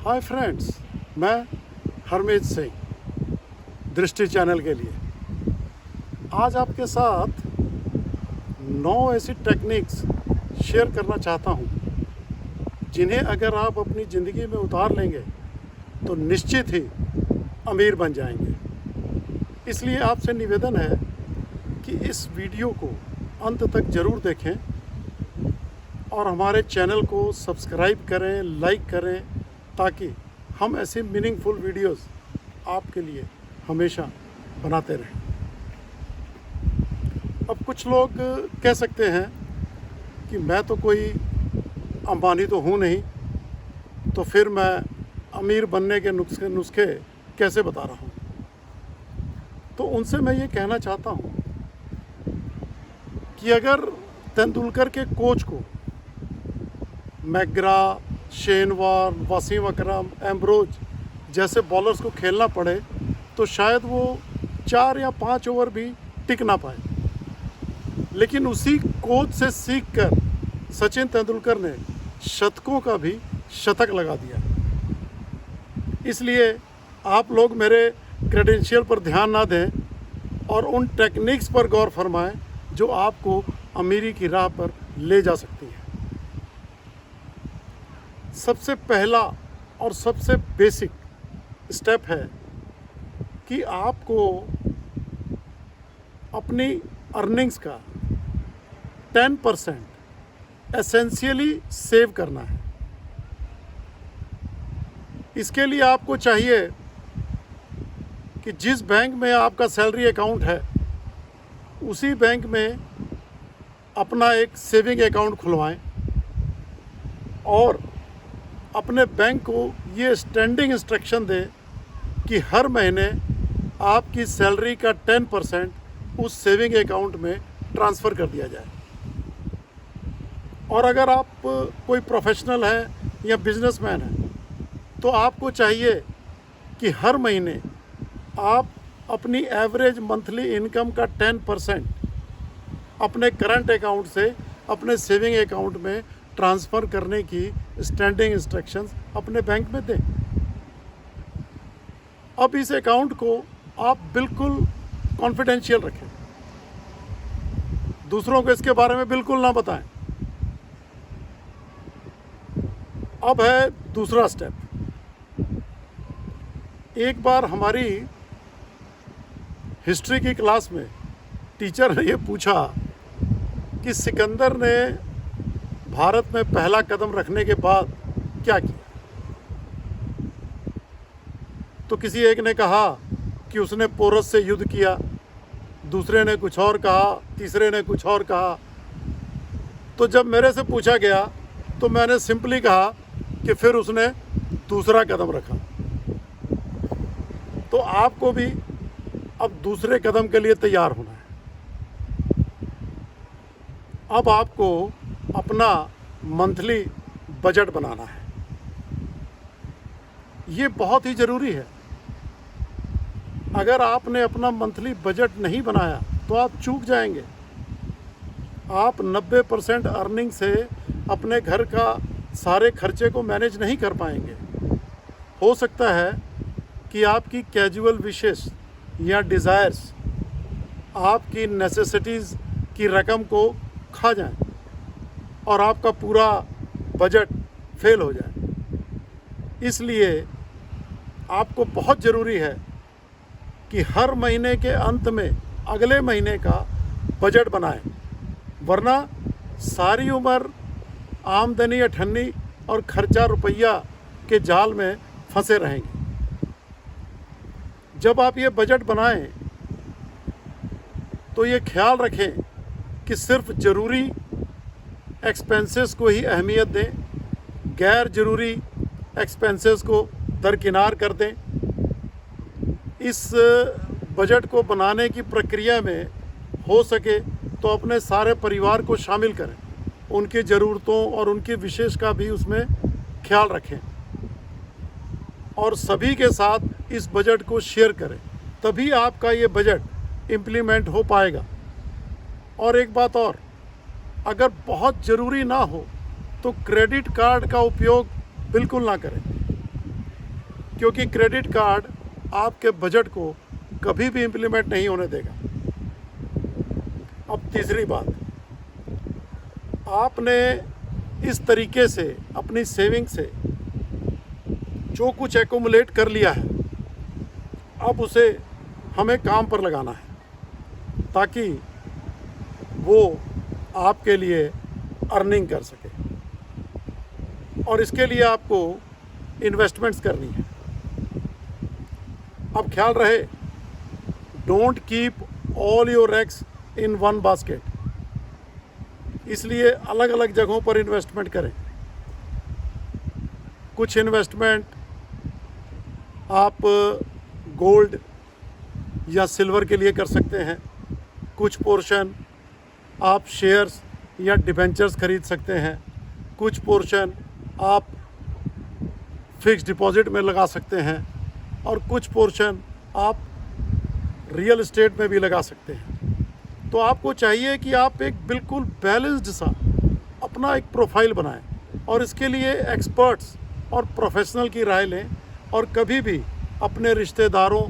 Hi friends, मैं हरमीत सिंह दृष्टि channel के लिए आज आपके साथ 9 ऐसी टेक्निक्स शेयर करना चाहता हूँ जिन्हें अगर आप अपनी ज़िंदगी में उतार लेंगे तो निश्चित ही अमीर बन जाएंगे। इसलिए आपसे निवेदन है कि इस वीडियो को अंत तक ज़रूर देखें और हमारे चैनल को सब्सक्राइब करें, लाइक करें, ताकि हम ऐसे मीनिंगफुल वीडियोस आपके लिए हमेशा बनाते रहें। अब कुछ लोग कह सकते हैं कि मैं तो कोई अंबानी तो हूँ नहीं, तो फिर मैं अमीर बनने के नुस्खे कैसे बता रहा हूँ। तो उनसे मैं ये कहना चाहता हूँ कि अगर तेंदुलकर के कोच को मैकग्रा, शेन वॉर्न, वसीम अकरम, एम्ब्रोज जैसे बॉलर्स को खेलना पड़े तो शायद वो 4 या 5 ओवर भी टिक ना पाए। लेकिन उसी कोच से सीखकर सचिन तेंदुलकर ने शतकों का भी शतक लगा दिया। इसलिए आप लोग मेरे क्रेडेंशियल पर ध्यान ना दें और उन टेक्निक्स पर गौर फरमाएं जो आपको अमीरी की राह पर ले जा सकती है। सबसे पहला और सबसे बेसिक स्टेप है कि आपको अपनी अर्निंग्स का 10% एसेंशियली सेव करना है। इसके लिए आपको चाहिए कि जिस बैंक में आपका सैलरी अकाउंट है उसी बैंक में अपना एक सेविंग अकाउंट खुलवाएं और अपने बैंक को ये स्टैंडिंग इंस्ट्रक्शन दें कि हर महीने आपकी सैलरी का 10% उस सेविंग अकाउंट में ट्रांसफ़र कर दिया जाए। और अगर आप कोई प्रोफेशनल हैं या बिजनेसमैन हैं तो आपको चाहिए कि हर महीने आप अपनी एवरेज मंथली इनकम का 10% अपने करंट अकाउंट से अपने सेविंग अकाउंट में ट्रांसफ़र करने की स्टैंडिंग इंस्ट्रक्शंस अपने बैंक में दें। अब इस अकाउंट को आप बिल्कुल कॉन्फिडेंशियल रखें, दूसरों को इसके बारे में बिल्कुल ना बताएं। अब है दूसरा स्टेप। एक बार हमारी हिस्ट्री की क्लास में टीचर ने ये पूछा कि सिकंदर ने भारत में पहला कदम रखने के बाद क्या किया। तो किसी एक ने कहा कि उसने पोरस से युद्ध किया, दूसरे ने कुछ और कहा, तीसरे ने कुछ और कहा। तो जब मेरे से पूछा गया तो मैंने सिंपली कहा कि फिर उसने दूसरा कदम रखा। तो आपको भी अब दूसरे कदम के लिए तैयार होना है। अब आपको अपना मंथली बजट बनाना है। ये बहुत ही ज़रूरी है। अगर आपने अपना मंथली बजट नहीं बनाया तो आप चूक जाएंगे। आप 90% अर्निंग से अपने घर का सारे खर्चे को मैनेज नहीं कर पाएंगे। हो सकता है कि आपकी कैजुअल विशेस या डिज़ायर्स आपकी नेसेसिटीज़ की रकम को खा जाएं और आपका पूरा बजट फेल हो जाए। इसलिए आपको बहुत ज़रूरी है कि हर महीने के अंत में अगले महीने का बजट बनाएं, वरना सारी उम्र आमदनी अठन्नी और खर्चा रुपया के जाल में फंसे रहेंगे। जब आप ये बजट बनाएं तो ये ख्याल रखें कि सिर्फ ज़रूरी एक्सपेंसेस को ही अहमियत दें, गैर ज़रूरी एक्सपेंसेस को दरकिनार कर दें। इस बजट को बनाने की प्रक्रिया में हो सके तो अपने सारे परिवार को शामिल करें, उनकी ज़रूरतों और उनकी विशेष का भी उसमें ख्याल रखें और सभी के साथ इस बजट को शेयर करें, तभी आपका ये बजट इम्प्लीमेंट हो पाएगा। और एक बात और, अगर बहुत ज़रूरी ना हो तो क्रेडिट कार्ड का उपयोग बिल्कुल ना करें। क्योंकि क्रेडिट कार्ड आपके बजट को कभी भी इम्प्लीमेंट नहीं होने देगा। अब तीसरी बात, आपने इस तरीके से अपनी सेविंग से जो कुछ एक्यूमुलेट कर लिया है, अब उसे हमें काम पर लगाना है ताकि वो आपके लिए अर्निंग कर सके। और इसके लिए आपको इन्वेस्टमेंट्स करनी है। अब ख्याल रहे, don't keep all your eggs in one basket, इसलिए अलग अलग जगहों पर इन्वेस्टमेंट करें। कुछ इन्वेस्टमेंट आप गोल्ड या सिल्वर के लिए कर सकते हैं, कुछ पोर्शन आप शेयर्स या डिबेंचर्स खरीद सकते हैं, कुछ पोर्शन आप फिक्स डिपॉजिट में लगा सकते हैं और कुछ पोर्शन आप रियल एस्टेट में भी लगा सकते हैं। तो आपको चाहिए कि आप एक बिल्कुल बैलेंस्ड सा अपना एक प्रोफाइल बनाएं और इसके लिए एक्सपर्ट्स और प्रोफेशनल की राय लें और कभी भी अपने रिश्तेदारों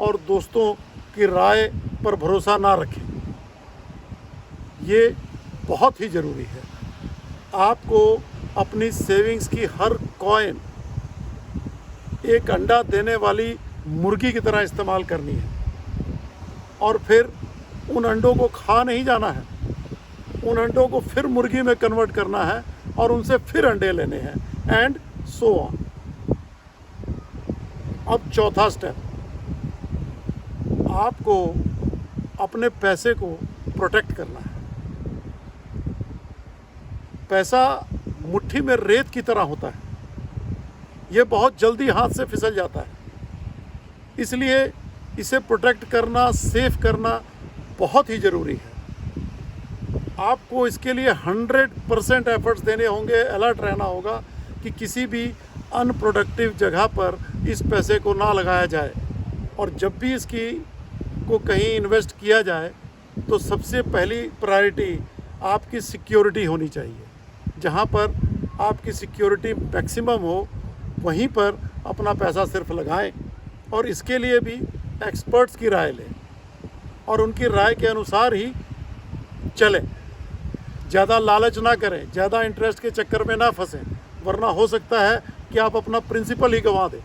और दोस्तों की राय पर भरोसा ना रखें। ये बहुत ही ज़रूरी है। आपको अपनी सेविंग्स की हर कॉइन एक अंडा देने वाली मुर्गी की तरह इस्तेमाल करनी है और फिर उन अंडों को खा नहीं जाना है, उन अंडों को फिर मुर्गी में कन्वर्ट करना है और उनसे फिर अंडे लेने हैं, एंड सो ऑन। अब चौथा स्टेप, आपको अपने पैसे को प्रोटेक्ट करना है। पैसा मुट्ठी में रेत की तरह होता है, ये बहुत जल्दी हाथ से फिसल जाता है, इसलिए इसे प्रोटेक्ट करना, सेफ करना बहुत ही ज़रूरी है। आपको इसके लिए 100% एफर्ट्स देने होंगे, अलर्ट रहना होगा कि किसी भी अनप्रोडक्टिव जगह पर इस पैसे को ना लगाया जाए। और जब भी इसकी को कहीं इन्वेस्ट किया जाए तो सबसे पहली प्रायोरिटी आपकी सिक्योरिटी होनी चाहिए। जहाँ पर आपकी सिक्योरिटी मैक्सिमम हो वहीं पर अपना पैसा सिर्फ लगाएं और इसके लिए भी एक्सपर्ट्स की राय लें और उनकी राय के अनुसार ही चलें। ज़्यादा लालच ना करें, ज़्यादा इंटरेस्ट के चक्कर में ना फंसें, वरना हो सकता है कि आप अपना प्रिंसिपल ही गंवा दें।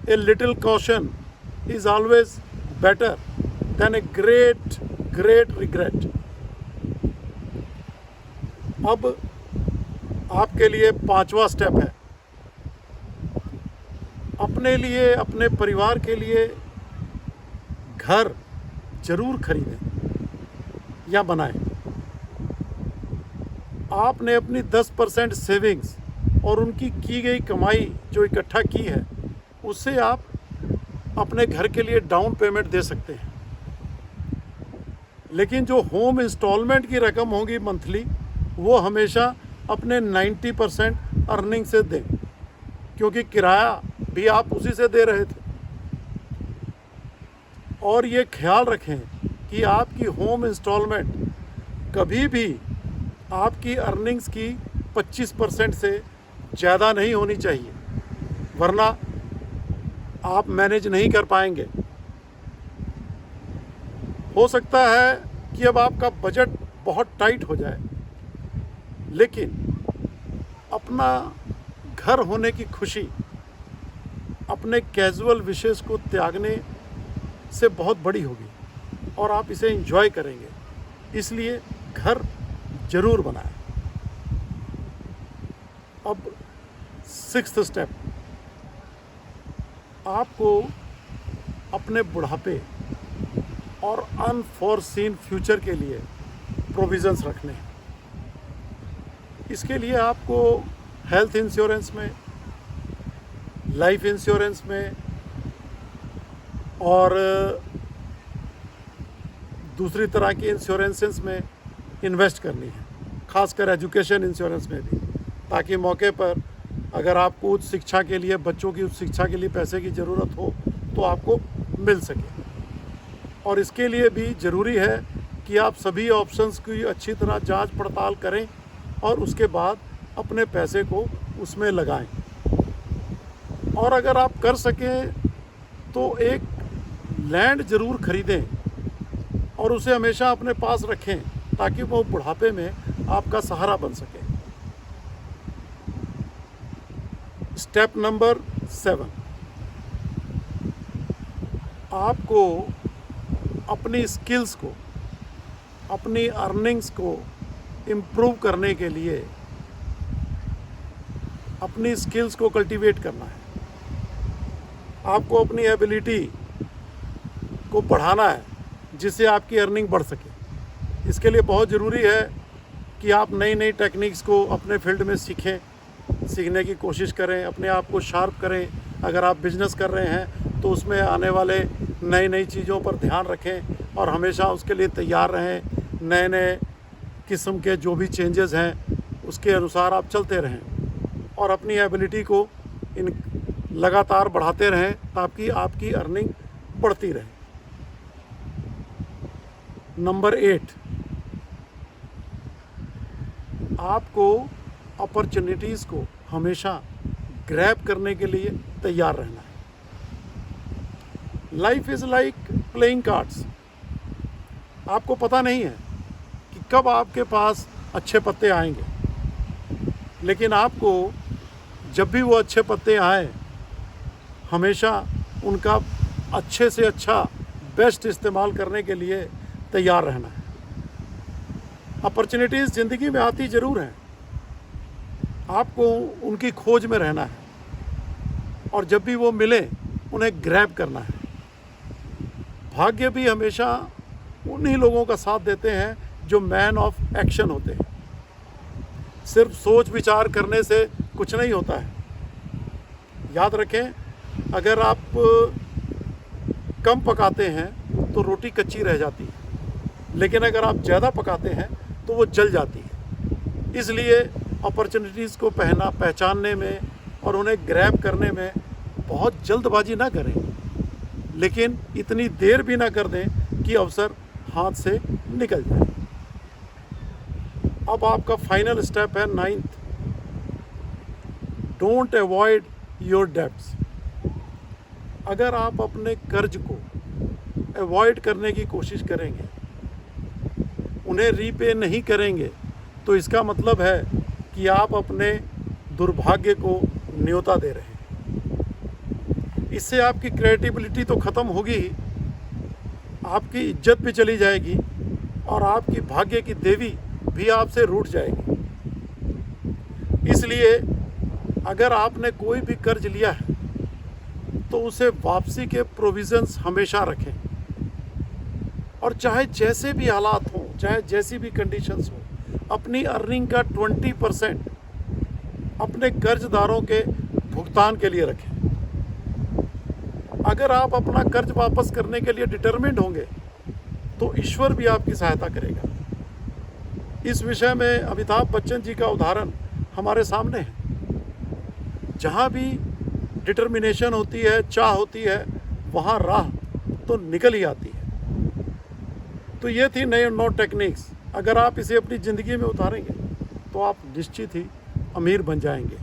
A little caution is always better than a great regret. अब आपके लिए पांचवा स्टेप है, अपने लिए, अपने परिवार के लिए घर जरूर खरीदें या बनाएं। आपने अपनी 10% सेविंग्स और उनकी की गई कमाई जो इकट्ठा की है, उससे आप अपने घर के लिए डाउन पेमेंट दे सकते हैं। लेकिन जो होम इंस्टॉलमेंट की रकम होगी मंथली, वो हमेशा अपने 90% अर्निंग से दें, क्योंकि किराया भी आप उसी से दे रहे थे। और ये ख्याल रखें कि आपकी होम इंस्टॉलमेंट कभी भी आपकी अर्निंग्स की 25% से ज़्यादा नहीं होनी चाहिए, वरना आप मैनेज नहीं कर पाएंगे। हो सकता है कि अब आपका बजट बहुत टाइट हो जाए, लेकिन अपना घर होने की खुशी अपने कैजुअल विशेष को त्यागने से बहुत बड़ी होगी और आप इसे एंजॉय करेंगे। इसलिए घर जरूर बनाएं। अब 6th स्टेप, आपको अपने बुढ़ापे और अनफॉरसीन फ्यूचर के लिए प्रोविजंस रखने हैं। इसके लिए आपको हेल्थ इंश्योरेंस में, लाइफ इंश्योरेंस में और दूसरी तरह की इंश्योरेंसेस में इन्वेस्ट करनी है, खासकर एजुकेशन इंश्योरेंस में भी, ताकि मौके पर अगर आपको उच्च शिक्षा के लिए, बच्चों की उच्च शिक्षा के लिए पैसे की ज़रूरत हो तो आपको मिल सके। और इसके लिए भी ज़रूरी है कि आप सभी ऑप्शंस की अच्छी तरह जांच पड़ताल करें और उसके बाद अपने पैसे को उसमें लगाएं। और अगर आप कर सकें तो एक लैंड ज़रूर खरीदें और उसे हमेशा अपने पास रखें ताकि वो बुढ़ापे में आपका सहारा बन सके। स्टेप नंबर 7, आपको अपनी स्किल्स को, अपनी अर्निंग्स को इम्प्रूव करने के लिए अपनी स्किल्स को कल्टीवेट करना है। आपको अपनी एबिलिटी को बढ़ाना है जिससे आपकी अर्निंग बढ़ सके। इसके लिए बहुत ज़रूरी है कि आप नई नई टेक्निक्स को अपने फील्ड में सीखने की कोशिश करें, अपने आप को शार्प करें। अगर आप बिजनेस कर रहे हैं तो उसमें आने वाले नई चीज़ों पर ध्यान रखें और हमेशा उसके लिए तैयार रहें। नए किस्म के जो भी चेंजेस हैं उसके अनुसार आप चलते रहें और अपनी एबिलिटी को लगातार बढ़ाते रहें ताकि आपकी अर्निंग बढ़ती रहे। नंबर 8, आपको अपॉर्चुनिटीज़ को हमेशा ग्रैब करने के लिए तैयार रहना है। Life is like playing cards. आपको पता नहीं है कि कब आपके पास अच्छे पत्ते आएंगे, लेकिन आपको जब भी वो अच्छे पत्ते आए हमेशा उनका अच्छे से अच्छा बेस्ट इस्तेमाल करने के लिए तैयार रहना है। अपॉर्चुनिटीज़ ज़िंदगी में आती ज़रूर हैं, आपको उनकी खोज में रहना है और जब भी वो मिले उन्हें ग्रैब करना है। भाग्य भी हमेशा उन्हीं लोगों का साथ देते हैं जो मैन ऑफ एक्शन होते हैं। सिर्फ सोच विचार करने से कुछ नहीं होता है। याद रखें, अगर आप कम पकाते हैं तो रोटी कच्ची रह जाती है, लेकिन अगर आप ज़्यादा पकाते हैं तो वो जल जाती है। इसलिए अपॉर्चुनिटीज़ को पहचानने में और उन्हें ग्रैब करने में बहुत जल्दबाजी ना करें, लेकिन इतनी देर भी ना कर दें कि अवसर हाथ से निकल जाए। अब आपका फाइनल स्टेप है 9th, don't avoid your debts. अगर आप अपने कर्ज को अवॉइड करने की कोशिश करेंगे, उन्हें रीपे नहीं करेंगे, तो इसका मतलब है कि आप अपने दुर्भाग्य को न्योता दे रहे हैं। इससे आपकी क्रिएटिविटी तो ख़त्म होगी ही, आपकी इज्जत भी चली जाएगी और आपकी भाग्य की देवी भी आपसे रूठ जाएगी। इसलिए अगर आपने कोई भी कर्ज लिया है तो उसे वापसी के प्रोविज़न्स हमेशा रखें और चाहे जैसे भी हालात हों, चाहे जैसी भी कंडीशंस हों, अपनी अर्निंग का 20% अपने कर्जदारों के भुगतान के लिए रखें। अगर आप अपना कर्ज वापस करने के लिए डिटरमिन्ड होंगे तो ईश्वर भी आपकी सहायता करेगा। इस विषय में अमिताभ बच्चन जी का उदाहरण हमारे सामने है। जहाँ भी डिटर्मिनेशन होती है, चाह होती है, वहाँ राह तो निकल ही आती है। तो ये थी 9 टेक्निक्स। अगर आप इसे अपनी ज़िंदगी में उतारेंगे तो आप निश्चित ही अमीर बन जाएंगे।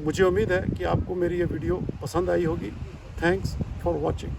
मुझे उम्मीद है कि आपको मेरी ये वीडियो पसंद आई होगी। Thanks for watching.